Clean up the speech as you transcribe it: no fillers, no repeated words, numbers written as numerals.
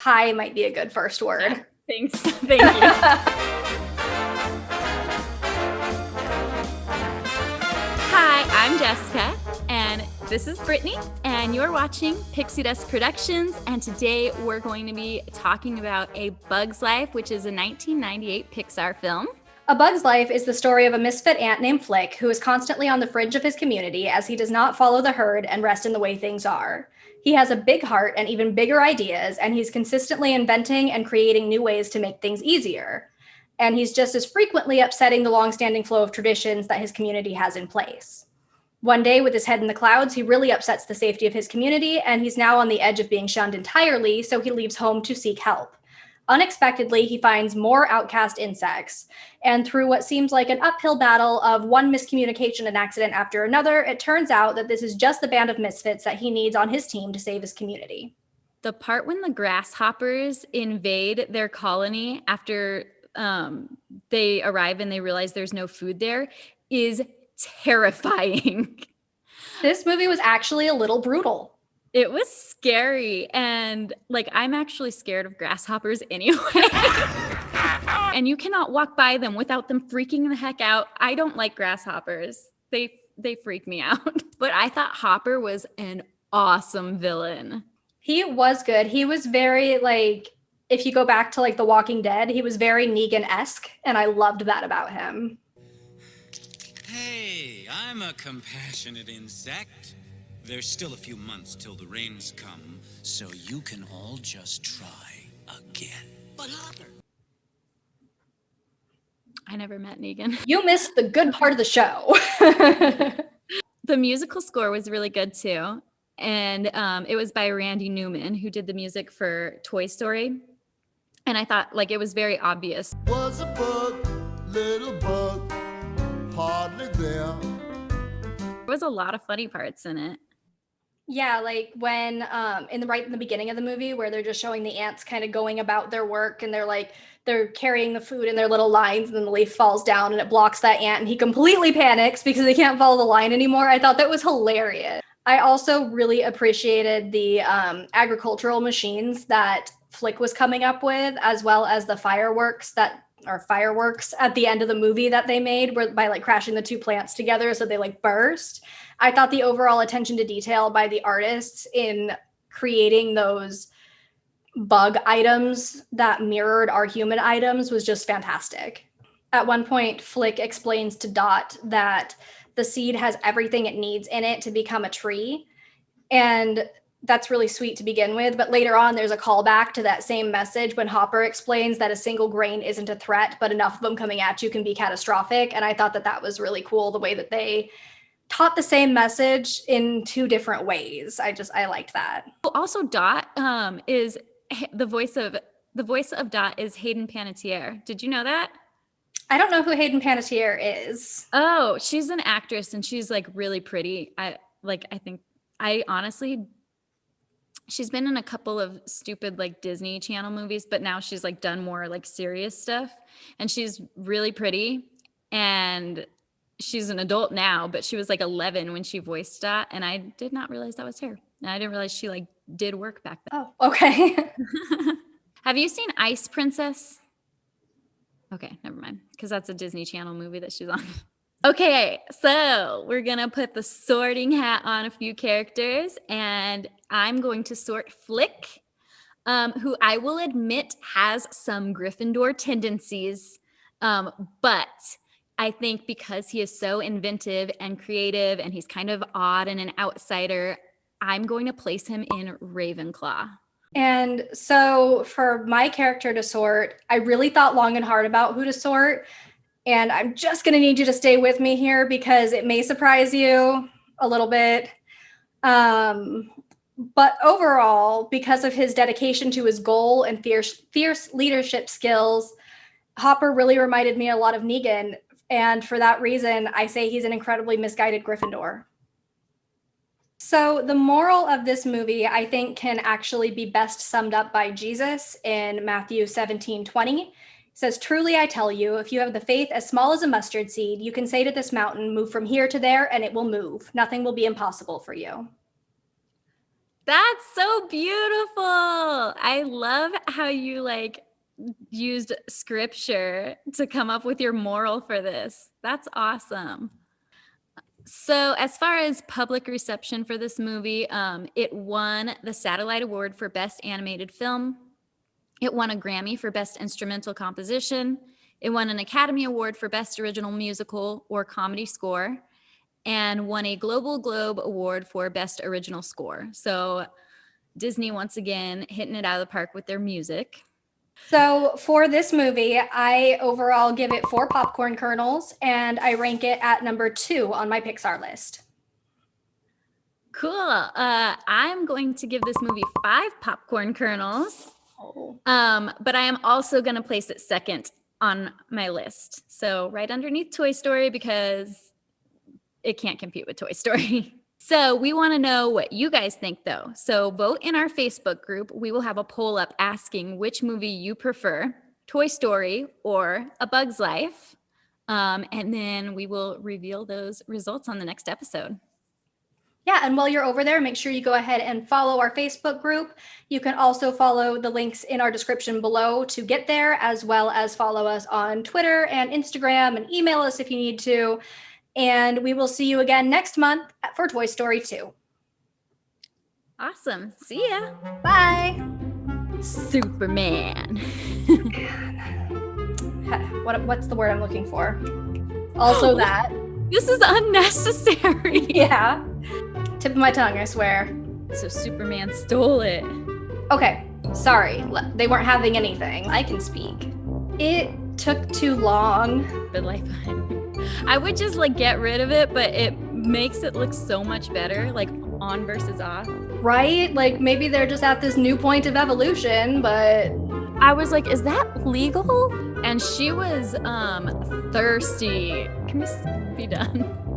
Hi might be a good first word. Yeah, thanks. Thank you. Hi, I'm Jessica, and this is Brittany, and you're watching Pixie Dust Productions, and today we're going to be talking about A Bug's Life, which is a 1998 Pixar film. A Bug's Life is the story of a misfit ant named Flick who is constantly on the fringe of his community as he does not follow the herd and rest in the way things are. He has a big heart and even bigger ideas, and he's consistently inventing and creating new ways to make things easier. And he's just as frequently upsetting the long-standing flow of traditions that his community has in place. One day, with his head in the clouds, he really upsets the safety of his community, and he's now on the edge of being shunned entirely, so he leaves home to seek help. Unexpectedly, he finds more outcast insects, and through what seems like an uphill battle of one miscommunication and accident after another, it turns out that this is just the band of misfits that he needs on his team to save his community. The part when the Grasshoppers invade their colony after they arrive and they realize there's no food there is terrifying. This movie was actually a little brutal. It was scary, and like I'm actually scared of grasshoppers anyway. And you cannot walk by them without them freaking the heck out. I don't like grasshoppers. They freak me out. But I thought Hopper was an awesome villain. He was good. He was very if you go back to The Walking Dead, he was very Negan-esque, and I loved that about him. Hey, I'm a compassionate insect. There's still a few months till the rains come, so you can all just try again. But Hopper. I never met Negan. You missed the good part of the show. The musical score was really good too. And it was by Randy Newman, who did the music for Toy Story. And I thought it was very obvious. Was a bug, little bug, hardly there. There was a lot of funny parts in it. Yeah, when right in the beginning of the movie where they're just showing the ants kind of going about their work, and they're carrying the food in their little lines, and then the leaf falls down and it blocks that ant, and he completely panics because he can't follow the line anymore. I thought that was hilarious. I also really appreciated the agricultural machines that Flick was coming up with, as well as the fireworks at the end of the movie that they made by crashing the two plants together so they burst. I thought the overall attention to detail by the artists in creating those bug items that mirrored our human items was just fantastic. At one point, Flick explains to Dot that the seed has everything it needs in it to become a tree. And that's really sweet to begin with. But later on, there's a callback to that same message when Hopper explains that a single grain isn't a threat, but enough of them coming at you can be catastrophic. And I thought that was really cool, the way that they taught the same message in two different ways. I liked that. Also, Dot is the voice of Dot is Hayden Panettiere. Did you know that? I don't know who Hayden Panettiere is. Oh, she's an actress, and she's really pretty. She's been in a couple of stupid Disney Channel movies, but now she's done more serious stuff, and she's really pretty, and she's an adult now, but she was 11 when she voiced Dot, and I did not realize that was her. And I didn't realize she did work back then. Oh, okay. Have you seen Ice Princess? Okay, never mind, because that's a Disney Channel movie that she's on. Okay, so we're going to put the sorting hat on a few characters, and I'm going to sort Flick, who I will admit has some Gryffindor tendencies, but I think because he is so inventive and creative and he's kind of odd and an outsider, I'm going to place him in Ravenclaw. And so for my character to sort, I really thought long and hard about who to sort. And I'm just going to need you to stay with me here because it may surprise you a little bit. But overall, because of his dedication to his goal and fierce leadership skills, Hopper really reminded me a lot of Negan. And for that reason, I say he's an incredibly misguided Gryffindor. So the moral of this movie, I think, can actually be best summed up by Jesus in Matthew 17:20. It says, "Truly I tell you, if you have the faith as small as a mustard seed, you can say to this mountain, move from here to there, and it will move. Nothing will be impossible for you." That's so beautiful. I love how you like used scripture to come up with your moral for this. That's awesome. So as far as public reception for this movie, it won the Satellite Award for Best Animated Film. It won a Grammy for Best Instrumental Composition. It won an Academy Award for Best Original Musical or Comedy Score, and won a Global Globe Award for Best Original Score. So Disney, once again, hitting it out of the park with their music. So for this movie, I overall give it 4 popcorn kernels, and I rank it at number 2 on my Pixar list. Cool. I'm going to give this movie 5 popcorn kernels. Oh. But I am also going to place it second on my list. So right underneath Toy Story, because it can't compete with Toy Story. So we want to know what you guys think, though. So vote in our Facebook group. We will have a poll up asking which movie you prefer, Toy Story or A Bug's Life. And then we will reveal those results on the next episode. Yeah, and while you're over there, make sure you go ahead and follow our Facebook group. You can also follow the links in our description below to get there, as well as follow us on Twitter and Instagram, and email us if you need to. And we will see you again next month for Toy Story 2. Awesome. See ya. Bye. Superman. What's the word I'm looking for? Also that. This is unnecessary. Yeah. Tip of my tongue, I swear. So Superman stole it. Okay, sorry. They weren't having anything. I can speak. It took too long. But like, I would just like get rid of it, but it makes it look so much better, like on versus off. Right? Like maybe they're just at this new point of evolution, but I was like, is that legal? And she was thirsty. Can we be done?